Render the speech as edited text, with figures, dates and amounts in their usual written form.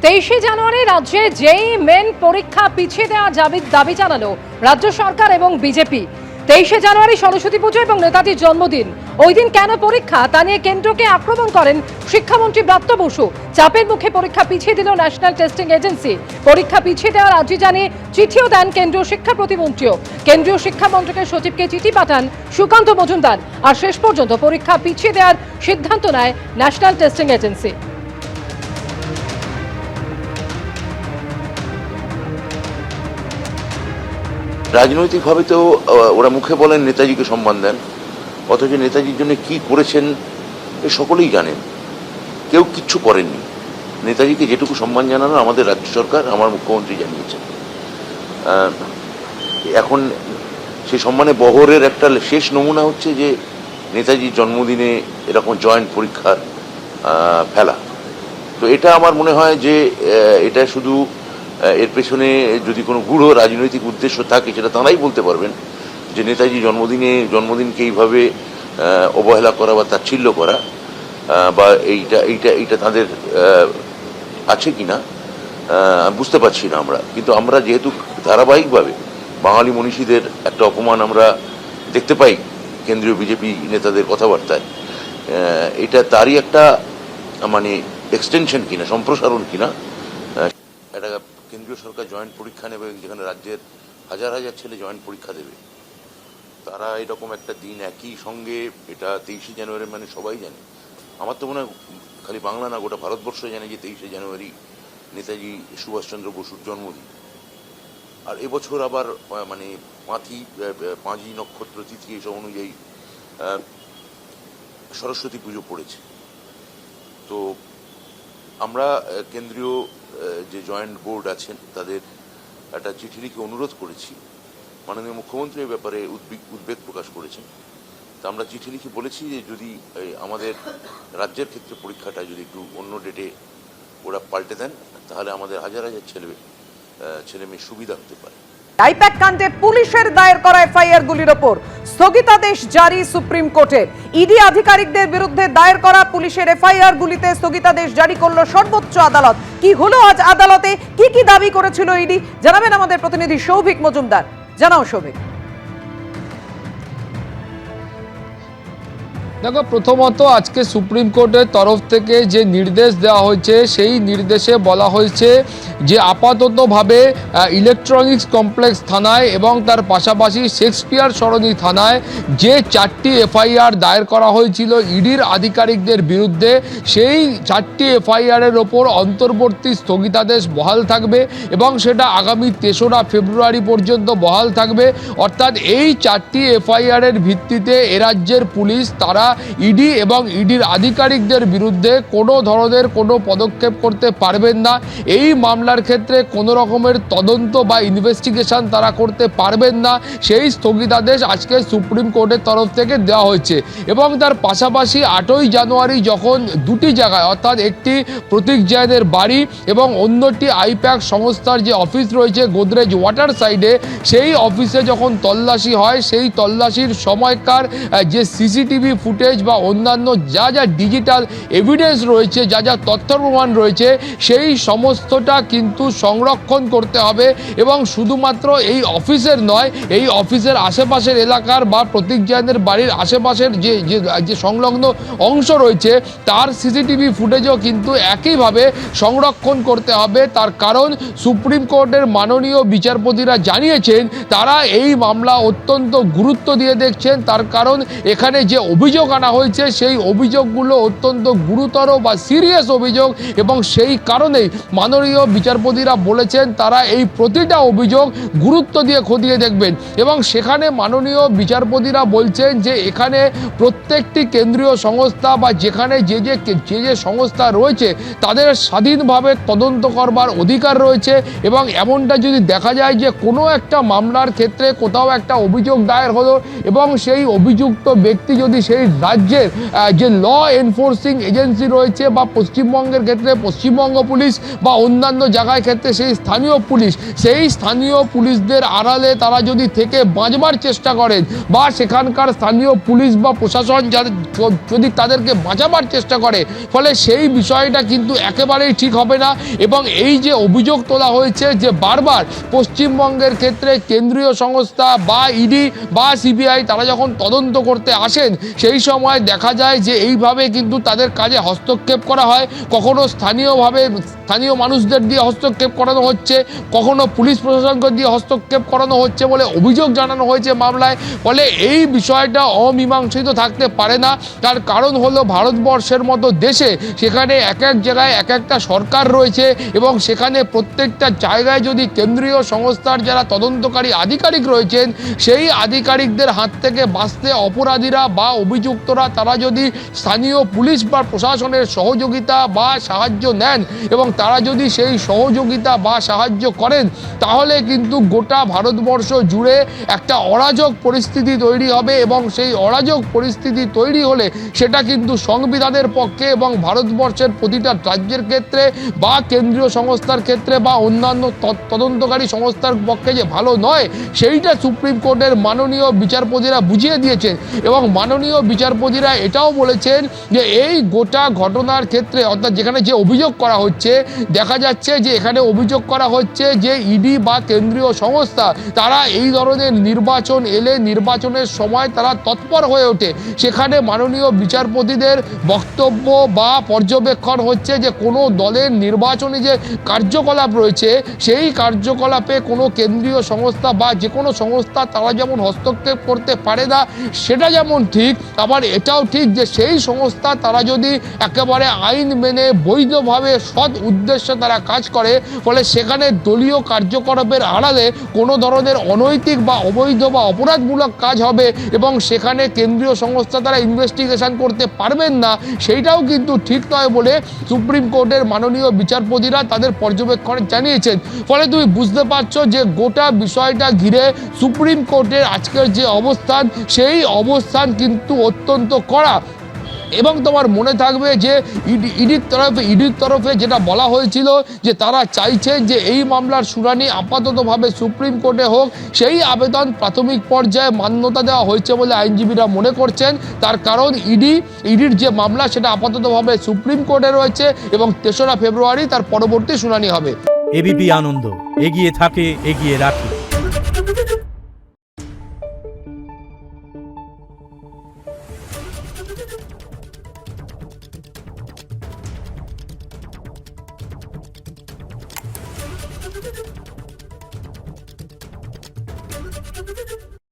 23শে জানুয়ারি রাজ্যে জেই মেন পরীক্ষা পিছিয়ে দেওয়া দাবি জানালো রাজ্য সরকার এবং বিজেপি। 23শে জানুয়ারি সরস্বতী পুজো এবং নেতাজির জন্মদিন, ওই দিন কেন পরীক্ষা তা নিয়ে কেন্দ্রকে আক্রমণ করেন শিক্ষামন্ত্রী ব্রাত্য বসু। চাপের মুখে পরীক্ষা পিছিয়ে দিল ন্যাশনাল টেস্টিং এজেন্সি। পরীক্ষা পিছিয়ে দেওয়ার আর্জি জানিয়ে চিঠিও দেন কেন্দ্রীয় শিক্ষা প্রতিমন্ত্রীও। কেন্দ্রীয় শিক্ষা মন্ত্রকের সচিবকে চিঠি পাঠান সুকান্ত মজুমদার। আর শেষ পর্যন্ত পরীক্ষা পিছিয়ে দেওয়ার সিদ্ধান্ত নেয় ন্যাশনাল টেস্টিং এজেন্সি। রাজনৈতিকভাবে তো ওরা মুখে বলেন নেতাজিকে সম্মান দেন, অথচ নেতাজির জন্য কি করেছেন এ সকলেই জানেন। কেউ কিচ্ছু করেননি। নেতাজিকে যেটুকু সম্মান জানানো আমাদের রাজ্য সরকার, আমার মুখ্যমন্ত্রী জানিয়েছেন। এখন সেই সম্মানে বহরের একটা শেষ নমুনা হচ্ছে যে নেতাজির জন্মদিনে এরকম জয়েন্ট পরীক্ষার ফেলা। তো এটা আমার মনে হয় যে এটা শুধু এর পেছনে যদি কোনো গূঢ় রাজনৈতিক উদ্দেশ্য থাকে সেটা তাঁরাই বলতে পারবেন, যে নেতাজি জন্মদিনকে এইভাবে অবহেলা করা বা তাচ্ছিল্য করা বা এইটা তাদের আছে কিনা বুঝতে পারছি না আমরা। কিন্তু আমরা যেহেতু ধারাবাহিকভাবে বাঙালি মনীষীদের একটা অপমান আমরা দেখতে পাই কেন্দ্রীয় বিজেপি নেতাদের কথাবার্তায়, এটা তারই একটা মানে এক্সটেনশন কিনা, সম্প্রসারণ কিনা। একটা কেন্দ্রীয় সরকার জয়েন্ট পরীক্ষা নেবে, যেখানে রাজ্যের হাজার হাজার ছেলে জয়েন্ট পরীক্ষা দেবে, তারা এরকম একটা দিন একই সঙ্গে, এটা 23শে জানুয়ারি মানে সবাই জানে। আমার তো মনে হয় খালি বাংলা না, গোটা ভারতবর্ষ জানে যে 23শে জানুয়ারি নেতাজি সুভাষচন্দ্র বসুর জন্মদিন। আর এবছর আবার মানে পাঁজি নক্ষত্র তিথি এসব অনুযায়ী সরস্বতী পুজো পড়েছে। তো আমরা কেন্দ্রীয় যে জয়েন্ট বোর্ড আছেন তাদের একটা চিঠি লিখে অনুরোধ করেছি। মাননীয় মুখ্যমন্ত্রী এই ব্যাপারে উদ্বেগ প্রকাশ করেছেন। তা আমরা চিঠি লিখে বলেছি যে যদি আমাদের রাজ্যের ক্ষেত্রে পরীক্ষাটা যদি একটু অন্য ডেটে ওরা পাল্টে দেন, তাহলে আমাদের হাজার হাজার ছেলে মেয়ে সুবিধা হতে পারে। আইপ্যাক কাণ্ডে পুলিশের দায়ের করা এফআইআর গুলির ওপর স্থগিতাদেশ জারি সুপ্রিম কোর্টের। ইডি আধিকারিকদের বিরুদ্ধে দায়ের করা পুলিশের এফআইআর গুলিতে স্থগিতাদেশ জারি করলো সর্বোচ্চ আদালত। কি হলো আজ আদালতে, কি দাবি করেছিল ইডি, জানাবেন আমাদের প্রতিনিধি সৌভিক মজুমদার। জানাও সৌভিক। দেখো, প্রথমত আজকে সুপ্রিম কোর্টের তরফ থেকে যে নির্দেশ দেওয়া হয়েছে, সেই নির্দেশে বলা হয়েছে যে আপাততভাবে ইলেকট্রনিক্স কমপ্লেক্স থানায় এবং তার পাশাপাশি শেক্সপিয়ার সরণি থানায় যে 4টি এফআইআর দায়ের করা হয়েছিল ইডির আধিকারিকদের বিরুদ্ধে, সেই 4টি এফআইআরের ওপর অন্তর্বর্তী স্থগিতাদেশ বহাল থাকবে এবং সেটা আগামী 3রা ফেব্রুয়ারি পর্যন্ত বহাল থাকবে। অর্থাৎ এই 4টি এফআইআরের ভিত্তিতে এরাজ্যের পুলিশ তারা ইডি এবং ইডির আধিকারিকদের বিরুদ্ধে কোনো ধরনের কোনো পদক্ষেপ করতে পারবেন না। এই মামলার ক্ষেত্রে কোনো রকমের তদন্ত বা ইনভেস্টিগেশন তারা করতে পারবেন না, সেই স্থগিতাদেশ আজকে সুপ্রিম কোর্টের তরফ থেকে দেওয়া হয়েছে। এবং তার পাশাপাশি 8ই জানুয়ারি যখন দুটি জায়গায়, অর্থাৎ একটি প্রতীক জৈনের বাড়ি এবং অন্যটি আইপ্যাক সংস্থার যে অফিস রয়েছে গোদরেজ ওয়াটার সাইডে, সেই অফিসে যখন তল্লাশি হয়, সেই তল্লাশির সময়কার যে সিসিটিভি ফুটেজ বা অন্যান্য যা ডিজিটাল এভিডেন্স রয়েছে, যা তথ্য প্রমাণ রয়েছে, সেই সমস্তটা কিন্তু সংরক্ষণ করতে হবে। এবং শুধুমাত্র এই অফিসের নয়, এই অফিসের আশেপাশের এলাকার বা প্রতীক জৈনের বাড়ির আশেপাশের যে সংলগ্ন অংশ রয়েছে, তার সিসিটিভি ফুটেজও কিন্তু একইভাবে সংরক্ষণ করতে হবে। তার কারণ সুপ্রিম কোর্টের মাননীয় বিচারপতিরা জানিয়েছেন তারা এই মামলা অত্যন্ত গুরুত্ব দিয়ে দেখছেন। তার কারণ এখানে যে অভিযোগ আনা হয়েছে, সেই অভিযোগগুলো অত্যন্ত গুরুতর বা সিরিয়াস অভিযোগ এবং সেই কারণেই মাননীয় বিচারপতিরা বলেছেন তারা এই প্রতিটা অভিযোগ গুরুত্ব দিয়ে খতিয়ে দেখবেন। এবং সেখানে মাননীয় বিচারপতিরা বলছেন যে এখানে প্রত্যেকটি কেন্দ্রীয় সংস্থা বা যেখানে যে সংস্থা রয়েছে তাদের স্বাধীনভাবে তদন্ত করবার অধিকার রয়েছে। এবং এমনটা যদি দেখা যায় যে কোনো একটা মামলার ক্ষেত্রে কোথাও একটা অভিযোগ দায়ের হলো এবং সেই অভিযুক্ত ব্যক্তি যদি সেই রাজ্যের যে ল এনফোর্সিং এজেন্সি রয়েছে বা পশ্চিমবঙ্গের ক্ষেত্রে পশ্চিমবঙ্গ পুলিশ বা অন্যান্য জায়গায় ক্ষেত্রে সেই স্থানীয় পুলিশ, সেই স্থানীয় পুলিশদের আড়ালে তারা যদি থেকে বাঁচবার চেষ্টা করেন বা সেখানকার স্থানীয় পুলিশ বা প্রশাসন যদি তাদেরকে বাঁচাবার চেষ্টা করে, ফলে সেই বিষয়টা কিন্তু একেবারেই ঠিক হবে না। এবং এই যে অভিযোগ তোলা হয়েছে যে বারবার পশ্চিমবঙ্গের ক্ষেত্রে কেন্দ্রীয় সংস্থা বা ইডি বা সিবিআই তারা যখন তদন্ত করতে আসেন সেই সময় দেখা যায় যে এইভাবে কিন্তু তাদের কাজে হস্তক্ষেপ করা হয়, কখনো স্থানীয় মানুষদের দিয়ে হস্তক্ষেপ করানো হচ্ছে, কখনো পুলিশ প্রশাসনকে দিয়ে হস্তক্ষেপ করানো হচ্ছে বলে অভিযোগ জানানো হয়েছে মামলায়। ফলে এই বিষয়টা অমীমাংসিত থাকতে পারে না। তার কারণ হলো ভারতবর্ষের মতো দেশে সেখানে এক এক জায়গায় এক একটা সরকার রয়েছে এবং সেখানে প্রত্যেকটা জায়গায় যদি কেন্দ্রীয় সংস্থার যারা তদন্তকারী আধিকারিক রয়েছেন সেই আধিকারিকদের হাত থেকে বাঁচতে অপরাধীরা বা অভিযুক্তরা তারা যদি স্থানীয় পুলিশ বা প্রশাসনের সহযোগিতা বা সাহায্য নেন এবং তারা যদি সেই সহযোগিতা বা সাহায্য করেন, তাহলে কিন্তু গোটা ভারতবর্ষ জুড়ে একটা অরাজক পরিস্থিতি তৈরি হবে এবং সেই অরাজক পরিস্থিতি তৈরি হলে সেটা কিন্তু সংবিধানের পক্ষে এবং ভারতবর্ষের প্রতিটা রাজ্যের ক্ষেত্রে বা কেন্দ্রীয় সংস্থার ক্ষেত্রে বা অন্যান্য তদন্তকারী সংস্থার পক্ষে যে ভালো নয়, সেইটা সুপ্রিম কোর্টের মাননীয় বিচারপতিরা বুঝিয়ে দিয়েছেন। এবং মাননীয় বিচারপতিরা এটাও বলেছেন যে এই গোটা ঘটনার ক্ষেত্রে অর্থাৎ যেখানে যে অভিযোগ করা হচ্ছে, দেখা যাচ্ছে যে এখানে অভিযোগ করা হচ্ছে যে ইডি বা কেন্দ্রীয় সংস্থা তারা এই ধরনের নির্বাচন এলে নির্বাচনের সময় তারা তৎপর হয়ে ওঠে। সেখানে মাননীয় বিচারপতিদের বক্তব্য বা পর্যবেক্ষণ হচ্ছে যে কোনো দলের নির্বাচনী যে কার্যকলাপ রয়েছে সেই কার্যকলাপে কোনো কেন্দ্রীয় সংস্থা বা যে কোনো সংস্থা তারা যেমন হস্তক্ষেপ করতে পারে না, সেটা যেমন ঠিক, আবার এটাও ঠিক যে সেই সংস্থা তারা যদি একেবারে আইন মেনে বৈধভাবে সৎ উদ্দেশ্যে তারা কাজ করে, ফলে সেখানে দলীয় কার্যকলাপের আড়ালে কোনো ধরনের অনৈতিক বা অবৈধ বা অপরাধমূলক কাজ হবে এবং সেখানে কেন্দ্রীয় সংস্থা তারা ইনভেস্টিগেশন করতে পারবেন না, সেইটাও কিন্তু ঠিক নয় বলে সুপ্রিম কোর্টের মাননীয় বিচারপতিরা তাদের পর্যবেক্ষণে জানিয়েছেন। ফলে তুমি বুঝতে পারছো যে গোটা বিষয়টা ঘিরে সুপ্রিম কোর্টের আজকের যে অবস্থান, সেই অবস্থান কিন্তু অত্যন্ত কড়া। এবং তোমার মনে থাকবে যে ইডির তরফে যেটা বলা হয়েছিল যে তারা চাইছেন যে এই মামলার শুনানি আপাততভাবে সুপ্রিম কোর্টে হোক, সেই আবেদন প্রাথমিক পর্যায়ে মান্যতা দেওয়া হয়েছে বলে আইনজীবীরা মনে করছেন। তার কারণ ইডির যে মামলা সেটা আপাততভাবে সুপ্রিম কোর্টে রয়েছে এবং 3রা ফেব্রুয়ারি তার পরবর্তী শুনানি হবে। এবিপি আনন্দ, এগিয়ে থাকে, এগিয়ে রাখে।